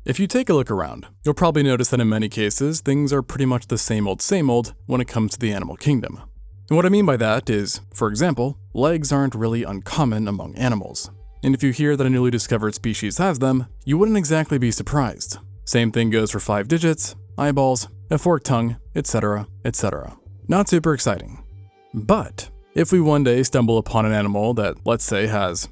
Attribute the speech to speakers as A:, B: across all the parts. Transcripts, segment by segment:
A: If you take a look around, you'll probably notice that in many cases, things are pretty much the same old when it comes to the animal kingdom. And what I mean by that is, for example, legs aren't really uncommon among animals. And if you hear that a newly discovered species has them, you wouldn't exactly be surprised. Same thing goes for 5 digits, eyeballs, a forked tongue, etc., etc. Not super exciting. But if we one day stumble upon an animal that, let's say, has,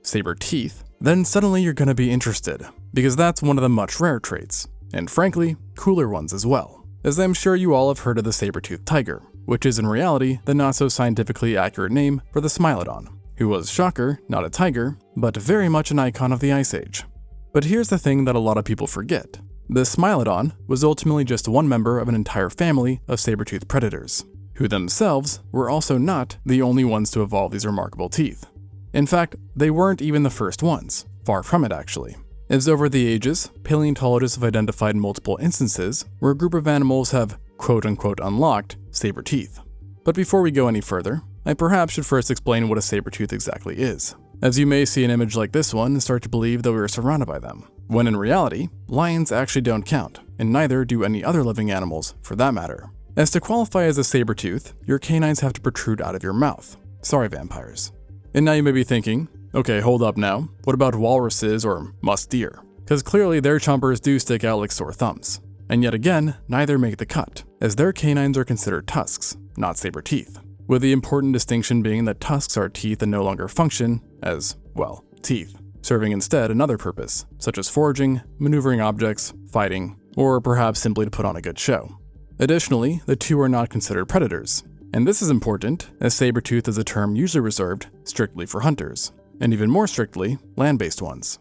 A: saber teeth, then suddenly you're going to be interested, because that's one of the much rarer traits, and frankly, cooler ones as well, as I'm sure you all have heard of the saber-toothed tiger, which is in reality the not so scientifically accurate name for the Smilodon, who was, shocker, not a tiger, but very much an icon of the Ice Age. But here's the thing that a lot of people forget. The Smilodon was ultimately just one member of an entire family of saber-toothed predators, who themselves were also not the only ones to evolve these remarkable teeth. In fact, they weren't even the first ones, far from it actually. As over the ages, paleontologists have identified multiple instances where a group of animals have quote-unquote unlocked saber teeth. But before we go any further, I perhaps should first explain what a saber-tooth exactly is, as you may see an image like this one and start to believe that we are surrounded by them, when in reality, lions actually don't count, and neither do any other living animals for that matter. As to qualify as a saber-tooth, your canines have to protrude out of your mouth. Sorry, vampires. And now you may be thinking, okay, hold up now, what about walruses or musk deer? Because clearly their chompers do stick out like sore thumbs. And yet again, neither make the cut, as their canines are considered tusks, not saber teeth, with the important distinction being that tusks are teeth that no longer function as, well, teeth, serving instead another purpose, such as foraging, maneuvering objects, fighting, or perhaps simply to put on a good show. Additionally, the two are not considered predators, and this is important, as saber-tooth is a term usually reserved strictly for hunters, and even more strictly, land-based ones.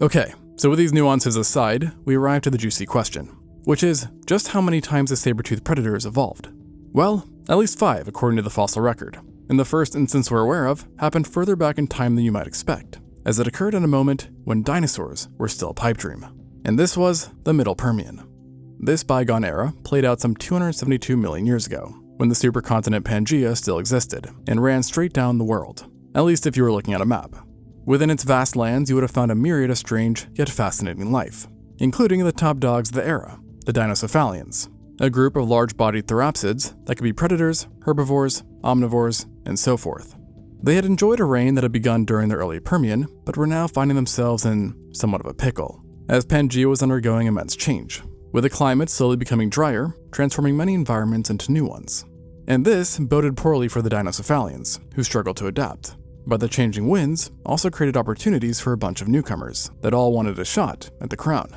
A: Okay, so with these nuances aside, we arrive to the juicy question, which is just how many times a saber-toothed predator has evolved? Well, at least 5 according to the fossil record, and the first instance we're aware of happened further back in time than you might expect, as it occurred at a moment when dinosaurs were still a pipe dream, and this was the Middle Permian. This bygone era played out some 272 million years ago, when the supercontinent Pangaea still existed, and ran straight down the world, at least if you were looking at a map. Within its vast lands, you would have found a myriad of strange yet fascinating life, including the top dogs of the era, the Dinocephalians, a group of large-bodied therapsids that could be predators, herbivores, omnivores, and so forth. They had enjoyed a reign that had begun during the early Permian, but were now finding themselves in somewhat of a pickle, as Pangaea was undergoing immense change, with the climate slowly becoming drier, transforming many environments into new ones. And this boded poorly for the Dinocephalians, who struggled to adapt. But the changing winds also created opportunities for a bunch of newcomers that all wanted a shot at the crown.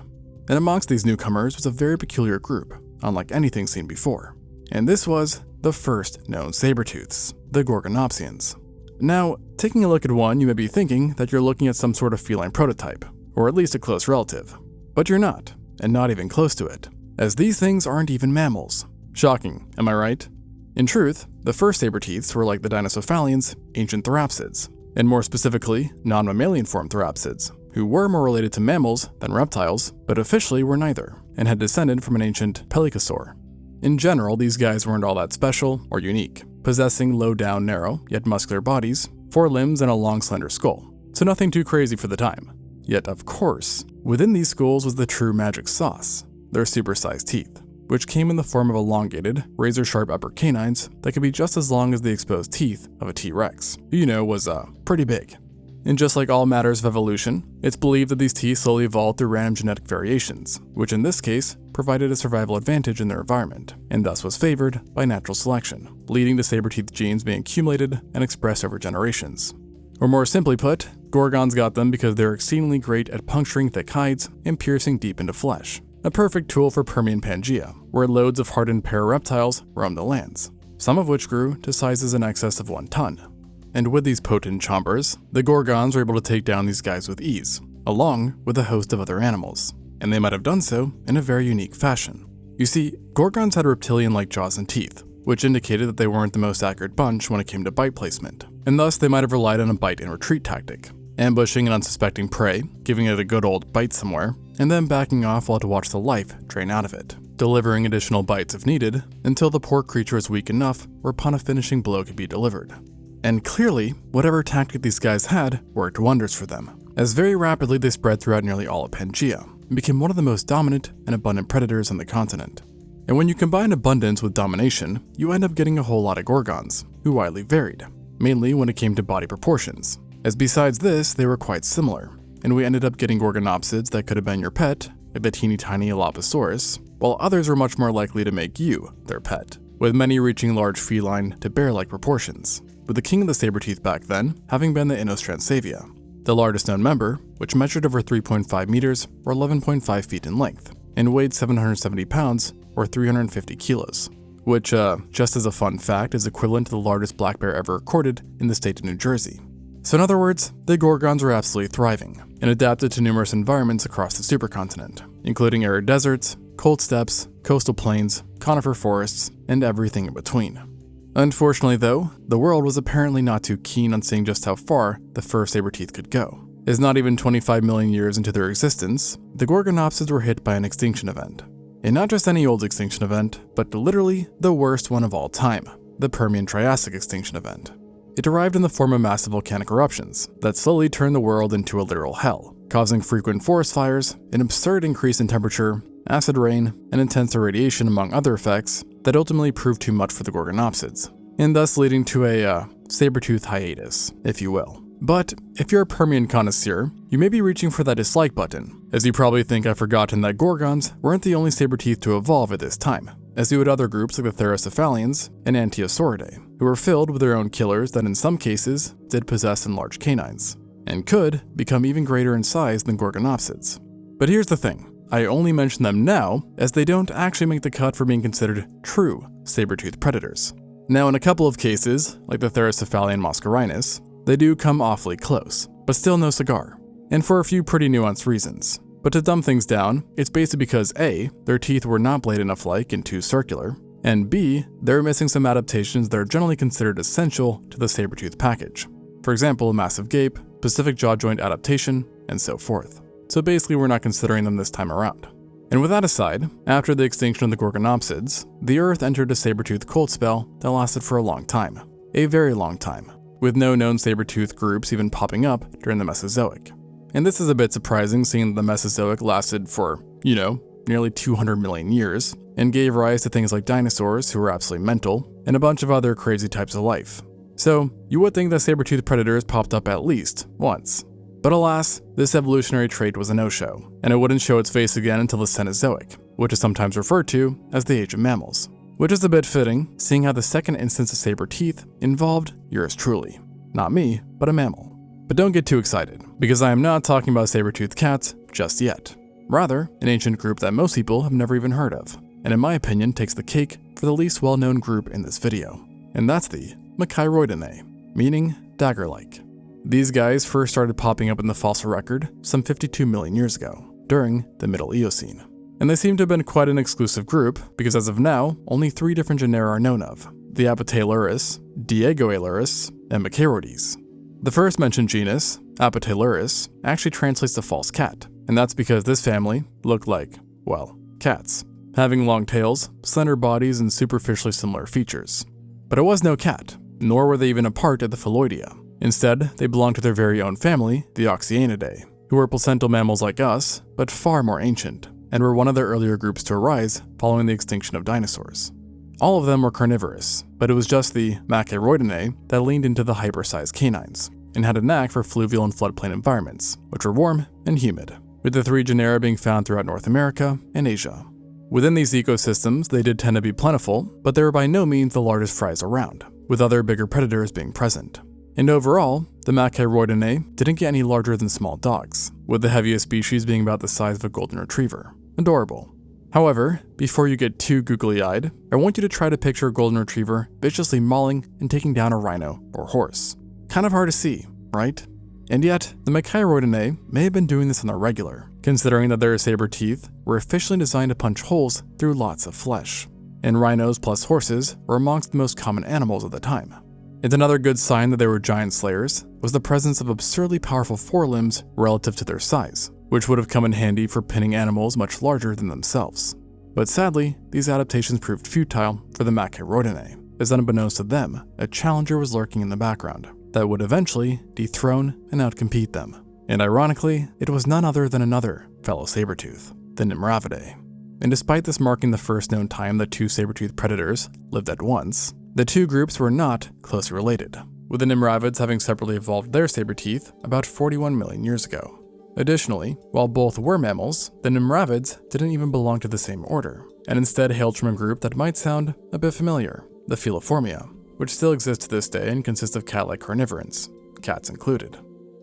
A: And amongst these newcomers was a very peculiar group, unlike anything seen before. And this was the first known saber-tooths, the Gorgonopsians. Now, taking a look at one, you may be thinking that you're looking at some sort of feline prototype, or at least a close relative. But you're not, and not even close to it, as these things aren't even mammals. Shocking, am I right? In truth, the first saber-teeths were like the Dinocephalians, ancient therapsids, and more specifically, non-mammalian form therapsids, who were more related to mammals than reptiles, but officially were neither, and had descended from an ancient pelycosaur. In general, these guys weren't all that special or unique, possessing low-down, narrow, yet muscular bodies, 4 limbs, and a long, slender skull, so nothing too crazy for the time. Yet, of course, within these skulls was the true magic sauce, their supersized teeth, which came in the form of elongated, razor-sharp upper canines that could be just as long as the exposed teeth of a T-Rex, who was pretty big. And just like all matters of evolution, it's believed that these teeth slowly evolved through random genetic variations, which in this case provided a survival advantage in their environment, and thus was favored by natural selection, leading to saber-tooth genes being accumulated and expressed over generations. Or more simply put, Gorgons got them because they're exceedingly great at puncturing thick hides and piercing deep into flesh, a perfect tool for Permian Pangaea, where loads of hardened para-reptiles roamed the lands, some of which grew to sizes in excess of 1 ton. And with these potent chompers, the Gorgons were able to take down these guys with ease, along with a host of other animals, and they might have done so in a very unique fashion. You see, Gorgons had reptilian-like jaws and teeth, which indicated that they weren't the most accurate bunch when it came to bite placement, and thus they might have relied on a bite and retreat tactic, ambushing an unsuspecting prey, giving it a good old bite somewhere, and then backing off while to watch the life drain out of it, delivering additional bites if needed, until the poor creature was weak enough whereupon a finishing blow could be delivered. And clearly, whatever tactic these guys had worked wonders for them, as very rapidly they spread throughout nearly all of Pangaea, and became one of the most dominant and abundant predators on the continent. And when you combine abundance with domination, you end up getting a whole lot of gorgons, who widely varied, mainly when it came to body proportions, as besides this, they were quite similar, and we ended up getting gorgonopsids that could have been your pet, like the teeny tiny Aloposaurus, while others were much more likely to make you their pet, with many reaching large feline to bear-like proportions, with the king of the saber-tooth back then having been the Inostransavia, the largest known member, which measured over 3.5 meters or 11.5 feet in length, and weighed 770 pounds or 350 kilos, which, just as a fun fact, is equivalent to the largest black bear ever recorded in the state of New Jersey. So in other words, the gorgons were absolutely thriving, and adapted to numerous environments across the supercontinent, including arid deserts, cold steppes, coastal plains, conifer forests, and everything in between. Unfortunately though, the world was apparently not too keen on seeing just how far the first saber-tooth could go, as not even 25 million years into their existence, the gorgonopsids were hit by an extinction event. And not just any old extinction event, but literally the worst one of all time, the Permian-Triassic extinction event. It arrived in the form of massive volcanic eruptions that slowly turned the world into a literal hell, causing frequent forest fires, an absurd increase in temperature, acid rain, and intense irradiation among other effects that ultimately proved too much for the gorgonopsids, and thus leading to a saber-tooth hiatus, if you will. But if you're a Permian connoisseur, you may be reaching for that dislike button, as you probably think I've forgotten that gorgons weren't the only saber-tooth to evolve at this time, as you had other groups like the Therocephalians and Antiosauridae, who were filled with their own killers that in some cases did possess enlarged canines, and could become even greater in size than gorgonopsids. But here's the thing, I only mention them now as they don't actually make the cut for being considered true saber-tooth predators. Now in a couple of cases, like the Therocephalian Mascarinus, they do come awfully close, but still no cigar, and for a few pretty nuanced reasons. But to dumb things down, it's basically because A, their teeth were not blade enough like and too circular, and B, they're missing some adaptations that are generally considered essential to the saber-tooth package. For example, a massive gape, specific jaw joint adaptation, and so forth. So basically we're not considering them this time around. And with that aside, after the extinction of the gorgonopsids, the Earth entered a saber-tooth cold spell that lasted for a long time. A very long time, with no known saber-tooth groups even popping up during the Mesozoic. And this is a bit surprising seeing that the Mesozoic lasted for, nearly 200 million years, and gave rise to things like dinosaurs who were absolutely mental, and a bunch of other crazy types of life. So, you would think that saber-tooth predators popped up at least once. But alas, this evolutionary trait was a no-show, and it wouldn't show its face again until the Cenozoic, which is sometimes referred to as the Age of Mammals. Which is a bit fitting, seeing how the second instance of saber-teeth involved yours truly. Not me, but a mammal. But don't get too excited, because I am not talking about saber-toothed cats just yet. Rather, an ancient group that most people have never even heard of, and in my opinion takes the cake for the least well-known group in this video. And that's the Machairoidenae, meaning dagger-like. These guys first started popping up in the fossil record some 52 million years ago, during the Middle Eocene. And they seem to have been quite an exclusive group, because as of now, only 3 different genera are known of: the Apatylurus, Diegoalurus, and Machairoides. The first mentioned genus, Apatylurus, actually translates to false cat, and that's because this family looked like, well, cats, having long tails, slender bodies, and superficially similar features. But it was no cat, nor were they even a part of the Phyloidea. Instead, they belonged to their very own family, the Oxyaenidae, who were placental mammals like us, but far more ancient, and were one of the earlier groups to arise following the extinction of dinosaurs. All of them were carnivorous, but it was just the Machairoidenae that leaned into the hyper-sized canines, and had a knack for fluvial and floodplain environments, which were warm and humid, with the 3 genera being found throughout North America and Asia. Within these ecosystems, they did tend to be plentiful, but they were by no means the largest fries around, with other bigger predators being present. And overall, the Machairoidenae didn't get any larger than small dogs, with the heaviest species being about the size of a golden retriever. Adorable. However, before you get too googly-eyed, I want you to try to picture a golden retriever viciously mauling and taking down a rhino or horse. Kind of hard to see, right? And yet, the Machairoidenae may have been doing this on the regular, considering that their saber teeth were officially designed to punch holes through lots of flesh, and rhinos plus horses were amongst the most common animals of the time. And another good sign that they were giant slayers was the presence of absurdly powerful forelimbs relative to their size, which would have come in handy for pinning animals much larger than themselves. But sadly, these adaptations proved futile for the Machairoidenae, as unbeknownst to them, a challenger was lurking in the background that would eventually dethrone and outcompete them. And ironically, it was none other than another fellow sabertooth, the Nimravidae. And despite this marking the first known time that two saber-toothed predators lived at once, the two groups were not closely related, with the Nimravids having separately evolved their saber teeth about 41 million years ago. Additionally, while both were mammals, the Nimravids didn't even belong to the same order, and instead hailed from a group that might sound a bit familiar, the Feliformia, which still exists to this day and consists of cat-like carnivorans, cats included.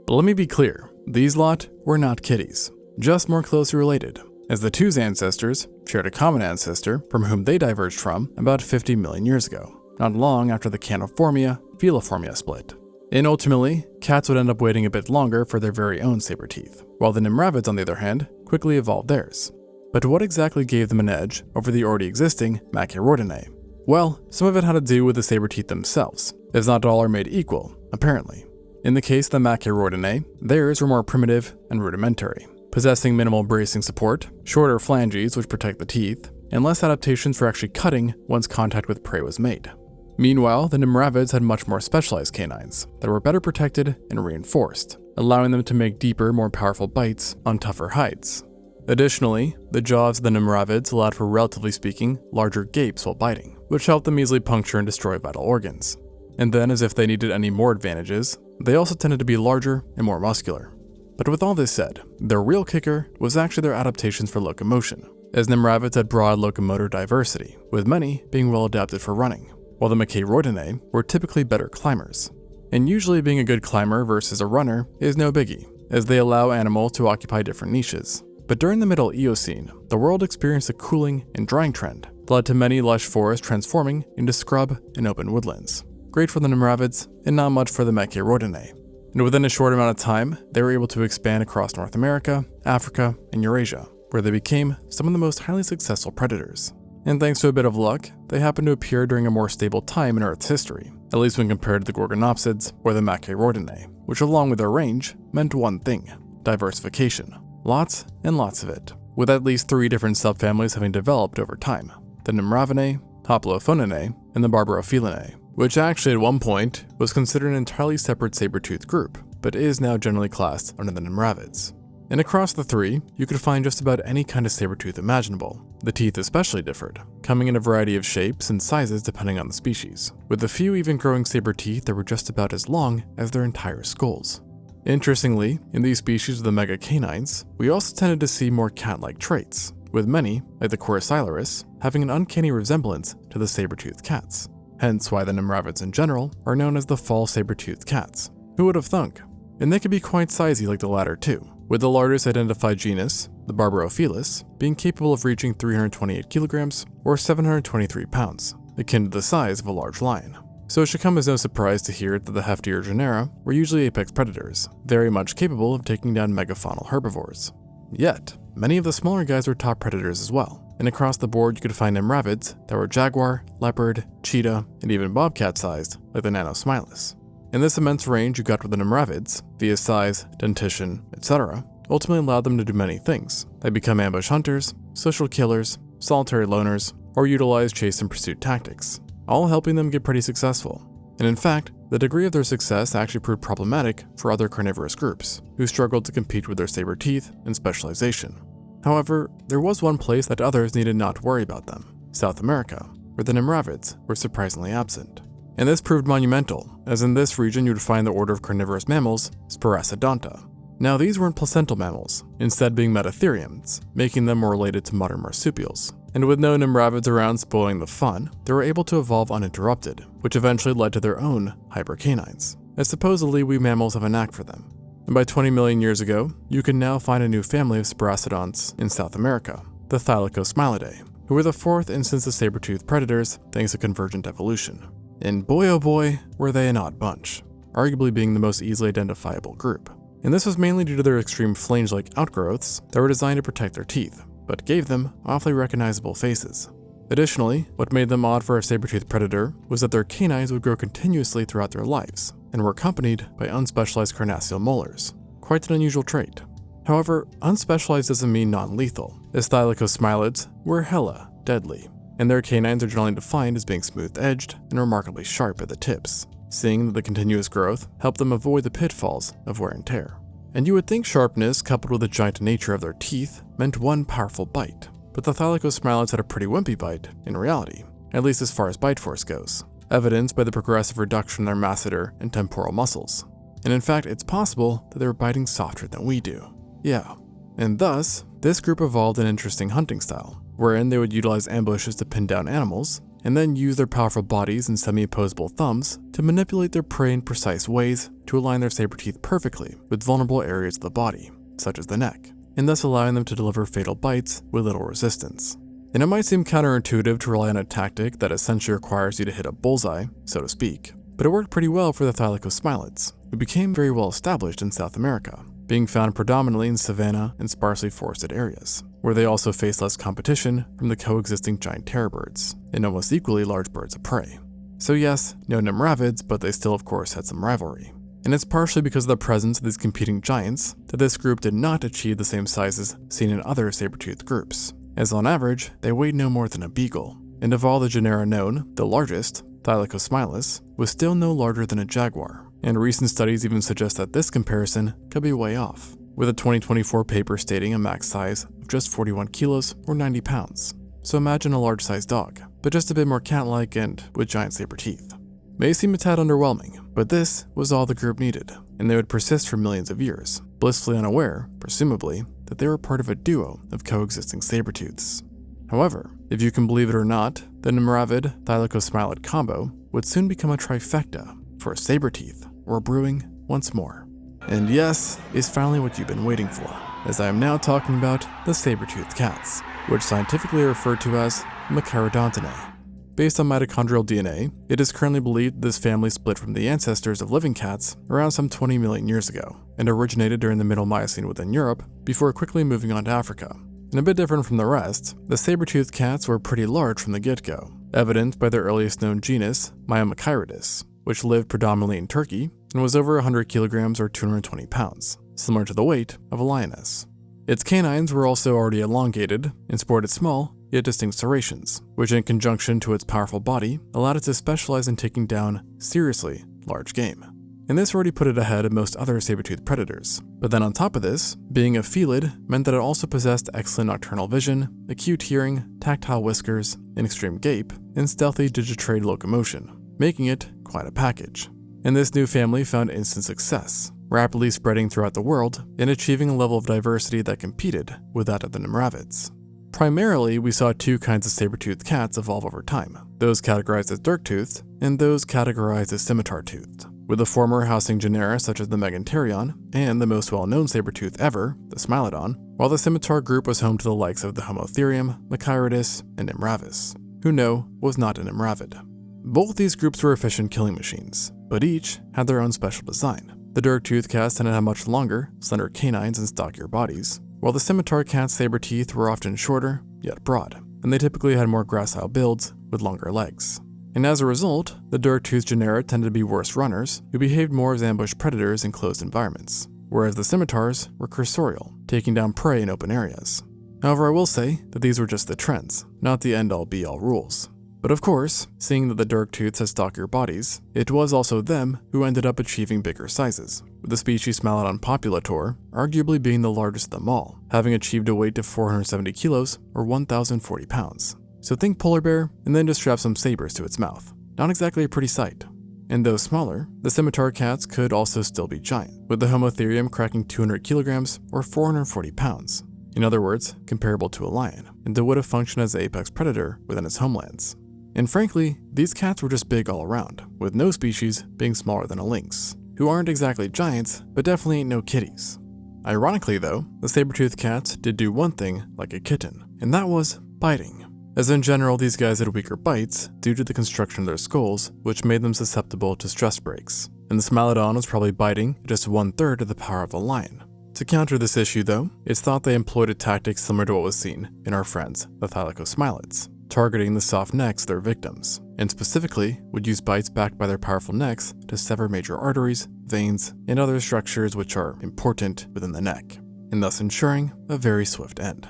A: But let me be clear, these lot were not kitties, just more closely related, as the two's ancestors shared a common ancestor from whom they diverged from about 50 million years ago, not long after the Caniformia-Feliformia split. And ultimately, cats would end up waiting a bit longer for their very own saber teeth, while the Nimravids, on the other hand, quickly evolved theirs. But what exactly gave them an edge over the already existing Machairodinae? Well, some of it had to do with the saber teeth themselves, as not all are made equal, apparently. In the case of the Machairodinae, theirs were more primitive and rudimentary, possessing minimal bracing support, shorter phalanges which protect the teeth, and less adaptations for actually cutting once contact with prey was made. Meanwhile, the Nimravids had much more specialized canines that were better protected and reinforced, allowing them to make deeper, more powerful bites on tougher hides. Additionally, the jaws of the Nimravids allowed for, relatively speaking, larger gapes while biting, which helped them easily puncture and destroy vital organs. And then, as if they needed any more advantages, they also tended to be larger and more muscular. But with all this said, their real kicker was actually their adaptations for locomotion, as Nimravids had broad locomotor diversity, with many being well adapted for running, while the Machairodinae were typically better climbers. And usually being a good climber versus a runner is no biggie, as they allow animals to occupy different niches. But during the Middle Eocene, the world experienced a cooling and drying trend that led to many lush forests transforming into scrub and open woodlands. Great for the Nimravids, and not much for the Machairodinae. And within a short amount of time, they were able to expand across North America, Africa, and Eurasia, where they became some of the most highly successful predators. And thanks to a bit of luck, they happened to appear during a more stable time in Earth's history, at least when compared to the Gorgonopsids or the Machairodinae, which along with their range, meant one thing: diversification. Lots and lots of it, with at least 3 different subfamilies having developed over time: the Nimravinae, Hoplophoninae, and the Barbarophilinae, which actually at one point was considered an entirely separate saber-toothed group, but is now generally classed under the Nimravids. And across the 3, you could find just about any kind of saber-tooth imaginable. The teeth especially differed, coming in a variety of shapes and sizes depending on the species, with a few even growing saber teeth that were just about as long as their entire skulls. Interestingly, in these species of the megacanines, we also tended to see more cat-like traits, with many, like the Coracilurus, having an uncanny resemblance to the saber-toothed cats. Hence why the Nimravids in general are known as the fall saber-toothed cats. Who would have thunk? And they could be quite sizey like the latter too, with the largest identified genus, the Barbarophilus, being capable of reaching 328 kilograms or 723 pounds, akin to the size of a large lion. So it should come as no surprise to hear that the heftier genera were usually apex predators, very much capable of taking down megafaunal herbivores. Yet, many of the smaller guys were top predators as well, and across the board you could find Nimravids that were jaguar, leopard, cheetah, and even bobcat-sized, like the Nanosmilus. In this immense range you got with the Nimravids, via size, dentition, etc., ultimately allowed them to do many things, like become ambush hunters, social killers, solitary loners, or utilize chase and pursuit tactics, all helping them get pretty successful. And in fact, the degree of their success actually proved problematic for other carnivorous groups, who struggled to compete with their saber teeth and specialization. However, there was one place that others needed not to worry about them: South America, where the Nimravids were surprisingly absent. And this proved monumental, as in this region you would find the order of carnivorous mammals, Sparassodonta. Now these weren't placental mammals, instead being metatheriums, making them more related to modern marsupials. And with no Nimravids around spoiling the fun, they were able to evolve uninterrupted, which eventually led to their own hypercanines, as supposedly we mammals have a knack for them. And by 20 million years ago, you can now find a new family of Sparassodonts in South America, the Thylacosmilidae, who were the 4th instance of saber-toothed predators thanks to convergent evolution. And boy oh boy, were they an odd bunch, arguably being the most easily identifiable group. And this was mainly due to their extreme flange-like outgrowths that were designed to protect their teeth, but gave them awfully recognizable faces. Additionally, what made them odd for a saber-toothed predator was that their canines would grow continuously throughout their lives, and were accompanied by unspecialized carnassial molars, quite an unusual trait. However, unspecialized doesn't mean non-lethal, as Thylacosmilids were hella deadly, and their canines are generally defined as being smooth-edged and remarkably sharp at the tips, seeing that the continuous growth helped them avoid the pitfalls of wear and tear. And you would think sharpness coupled with the giant nature of their teeth meant one powerful bite, but the Thylacolesmilets had a pretty wimpy bite in reality, at least as far as bite force goes, evidenced by the progressive reduction in their masseter and temporal muscles. And in fact, it's possible that they were biting softer than we do. Yeah. And thus, this group evolved an interesting hunting style, wherein they would utilize ambushes to pin down animals, and then use their powerful bodies and semi-opposable thumbs to manipulate their prey in precise ways to align their saber teeth perfectly with vulnerable areas of the body, such as the neck, and thus allowing them to deliver fatal bites with little resistance. And it might seem counterintuitive to rely on a tactic that essentially requires you to hit a bullseye, so to speak, but it worked pretty well for the Thylacolesmilets, who became very well established in South America, being found predominantly in savanna and sparsely forested areas, where they also face less competition from the coexisting giant terror birds and almost equally large birds of prey. So yes, no nimravids, but they still of course had some rivalry. And it's partially because of the presence of these competing giants that this group did not achieve the same sizes seen in other saber-toothed groups, as on average, they weighed no more than a beagle, and of all the genera known, the largest, Thylacolesmilis, was still no larger than a jaguar, and recent studies even suggest that this comparison could be way off, with a 2024 paper stating a max size of just 41 kilos or 90 pounds. So imagine a large-sized dog, but just a bit more cat-like and with giant saber teeth. May seem a tad underwhelming, but this was all the group needed, and they would persist for millions of years, blissfully unaware, presumably, that they were part of a duo of coexisting sabertooths. However, if you can believe it or not, the nimravid Thylacolesmilet combo would soon become a trifecta for a saberteeth or brewing once more. And yes, is finally what you've been waiting for, as I am now talking about the saber-toothed cats, which scientifically are referred to as Machaerodontidae. Based on mitochondrial DNA, it is currently believed this family split from the ancestors of living cats around some 20 million years ago, and originated during the Middle Miocene within Europe before quickly moving on to Africa. And a bit different from the rest, the saber-toothed cats were pretty large from the get-go, evidenced by their earliest known genus, Myomachaerodus, which lived predominantly in Turkey and was over 100 kilograms or 220 pounds, similar to the weight of a lioness. Its canines were also already elongated and sported small, yet distinct serrations, which in conjunction to its powerful body allowed it to specialize in taking down seriously large game. And this already put it ahead of most other saber-toothed predators. But then on top of this, being a felid meant that it also possessed excellent nocturnal vision, acute hearing, tactile whiskers, an extreme gape, and stealthy digitrade locomotion, making it quite a package. And this new family found instant success, rapidly spreading throughout the world and achieving a level of diversity that competed with that of the nimravids. Primarily, we saw two kinds of saber-toothed cats evolve over time, those categorized as dirk-toothed and those categorized as scimitar-toothed, with the former housing genera such as the Meganterion and the most well-known saber-tooth ever, the Smilodon, while the scimitar group was home to the likes of the Homotherium, Machaerodus, and Nimravis, who was not a nimravid. Both these groups were efficient killing machines, but each had their own special design. The dirk-toothed cats tended to have much longer, slender canines and stockier bodies, while the scimitar cat's saber teeth were often shorter, yet broad, and they typically had more gracile builds with longer legs. And as a result, the dirk-toothed genera tended to be worse runners who behaved more as ambush predators in closed environments, whereas the scimitars were cursorial, taking down prey in open areas. However, I will say that these were just the trends, not the end-all be-all rules. But of course, seeing that the dirk-tooths had stockier bodies, it was also them who ended up achieving bigger sizes, with the species Smilodon populator arguably being the largest of them all, having achieved a weight of 470 kilos or 1,040 pounds. So think polar bear and then just strap some sabers to its mouth. Not exactly a pretty sight. And though smaller, the scimitar cats could also still be giant, with the Homotherium cracking 200 kilograms or 440 pounds. In other words, comparable to a lion, and would have functioned as the apex predator within its homelands. And frankly, these cats were just big all around, with no species being smaller than a lynx, who aren't exactly giants, but definitely ain't no kitties. Ironically though, the saber-toothed cats did do one thing like a kitten, and that was biting. As in general, these guys had weaker bites due to the construction of their skulls, which made them susceptible to stress breaks. And the Smilodon was probably biting just 1/3 of the power of a lion. To counter this issue though, it's thought they employed a tactic similar to what was seen in our friends, the Thylacolesmilets, targeting the soft necks of their victims, and specifically would use bites backed by their powerful necks to sever major arteries, veins, and other structures which are important within the neck, and thus ensuring a very swift end.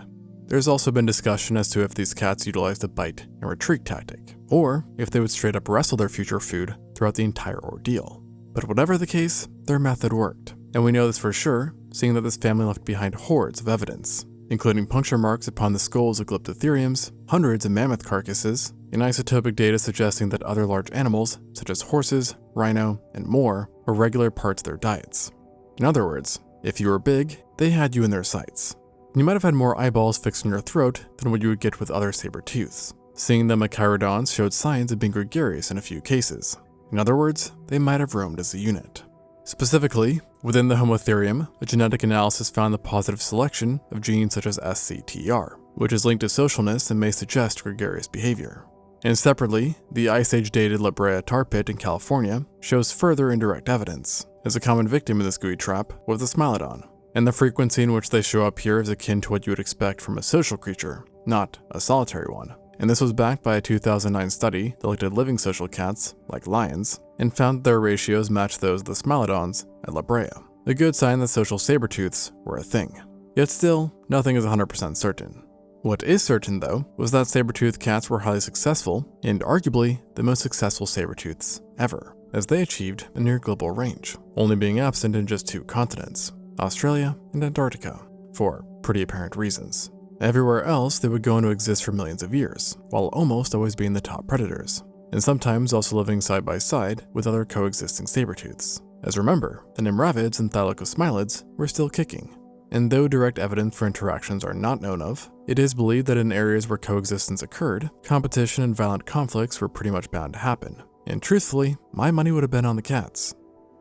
A: There's also been discussion as to if these cats utilized a bite and retreat tactic, or if they would straight up wrestle their future food throughout the entire ordeal. But whatever the case, their method worked, and we know this for sure seeing that this family left behind hordes of evidence, including puncture marks upon the skulls of Glyptotheriums, hundreds of mammoth carcasses, and isotopic data suggesting that other large animals, such as horses, rhino, and more, were regular parts of their diets. In other words, if you were big, they had you in their sights. You might have had more eyeballs fixed in your throat than what you would get with other saber-tooths. Seeing them, Echeirodons showed signs of being gregarious in a few cases. In other words, they might have roamed as a unit. Specifically, within the Homotherium, a genetic analysis found the positive selection of genes such as SCTR, which is linked to socialness and may suggest gregarious behavior. And separately, the Ice Age-dated La Brea tar pit in California shows further indirect evidence, as a common victim in this gooey trap was the Smilodon, and the frequency in which they show up here is akin to what you would expect from a social creature, not a solitary one. And this was backed by a 2009 study that looked at living social cats, like lions, and found that their ratios matched those of the Smilodons at La Brea, a good sign that social sabertooths were a thing. Yet still, nothing is 100% certain. What is certain, though, was that saber-toothed cats were highly successful, and arguably the most successful saber-tooths ever, as they achieved a near global range, only being absent in just 2 continents, Australia and Antarctica, for pretty apparent reasons. Everywhere else, they would go on to exist for millions of years, while almost always being the top predators, and sometimes also living side by side with other coexisting saber-tooths. As remember, the Nimravids and Thylacosmilids were still kicking, and though direct evidence for interactions are not known of, it is believed that in areas where coexistence occurred, competition and violent conflicts were pretty much bound to happen, and truthfully, my money would have been on the cats.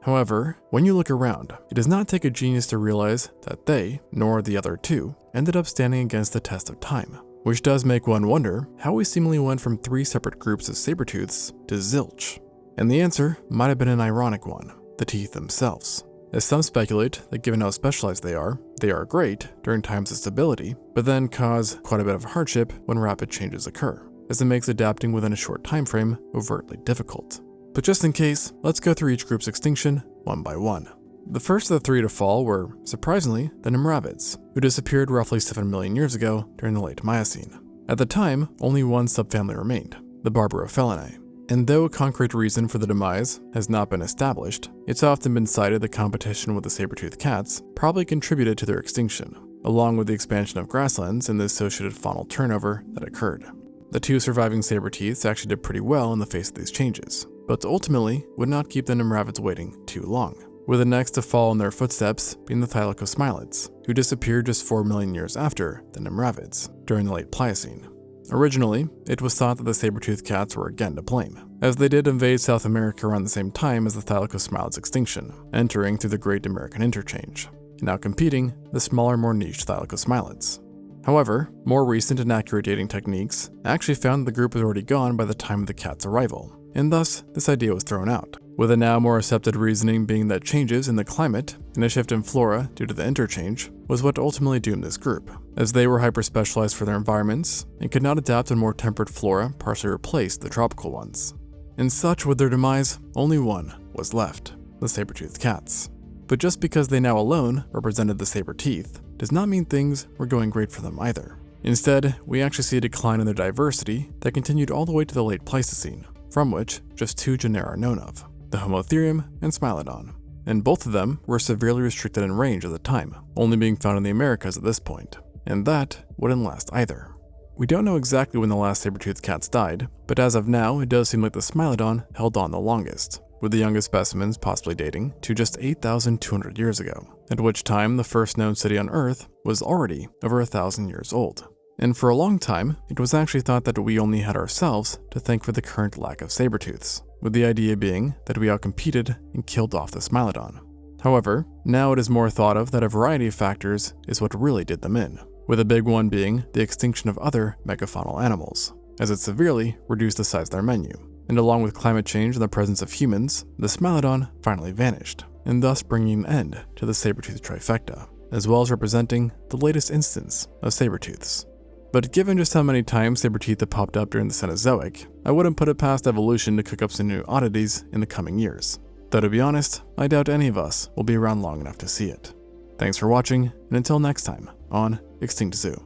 A: However, when you look around, it does not take a genius to realize that they, nor the other two, ended up standing against the test of time, which does make one wonder how we seemingly went from 3 separate groups of saber-tooths to zilch. And the answer might have been an ironic one: the teeth themselves. As some speculate that given how specialized they are great during times of stability, but then cause quite a bit of hardship when rapid changes occur, as it makes adapting within a short time frame overtly difficult. But just in case, let's go through each group's extinction one by one. The first of the 3 to fall were, surprisingly, the Nimravids, who disappeared roughly 7 million years ago during the late Miocene. At the time, only one subfamily remained, the Barbarophelinae. And though a concrete reason for the demise has not been established, it's often been cited that competition with the saber-toothed cats probably contributed to their extinction, along with the expansion of grasslands and the associated faunal turnover that occurred. The 2 surviving saber-teeths actually did pretty well in the face of these changes, but ultimately would not keep the Nimravids waiting too long, with the next to fall in their footsteps being the Thylacosmilids, who disappeared just 4 million years after the Nimravids, during the late Pliocene. Originally, it was thought that the saber-toothed cats were again to blame, as they did invade South America around the same time as the Thylacosmilids' extinction, entering through the Great American Interchange, and outcompeting the smaller, more niche Thylacosmilids. However, more recent and accurate dating techniques actually found that the group was already gone by the time of the cat's arrival, and thus this idea was thrown out, with a now more accepted reasoning being that changes in the climate and a shift in flora due to the interchange was what ultimately doomed this group, as they were hyper-specialized for their environments and could not adapt to more temperate flora partially replaced the tropical ones. And such, with their demise, only one was left, the saber-toothed cats. But just because they now alone represented the saber-teeth does not mean things were going great for them either. Instead, we actually see a decline in their diversity that continued all the way to the late Pleistocene, from which just 2 genera are known of, the Homotherium and Smilodon, and both of them were severely restricted in range at the time, only being found in the Americas at this point, and that wouldn't last either. We don't know exactly when the last saber-toothed cats died, but as of now, it does seem like the Smilodon held on the longest, with the youngest specimens possibly dating to just 8,200 years ago, at which time the first known city on Earth was already over 1,000 years old. And for a long time, it was actually thought that we only had ourselves to thank for the current lack of saber-tooths, with the idea being that we outcompeted and killed off the Smilodon. However, now it is more thought of that a variety of factors is what really did them in, with a big one being the extinction of other megafaunal animals, as it severely reduced the size of their menu. And along with climate change and the presence of humans, the Smilodon finally vanished, and thus bringing an end to the saber-tooth trifecta, as well as representing the latest instance of saber-tooths. But given just how many times saber-teeth have popped up during the Cenozoic, I wouldn't put it past evolution to cook up some new oddities in the coming years. Though to be honest, I doubt any of us will be around long enough to see it. Thanks for watching, and until next time on ExtinctZoo.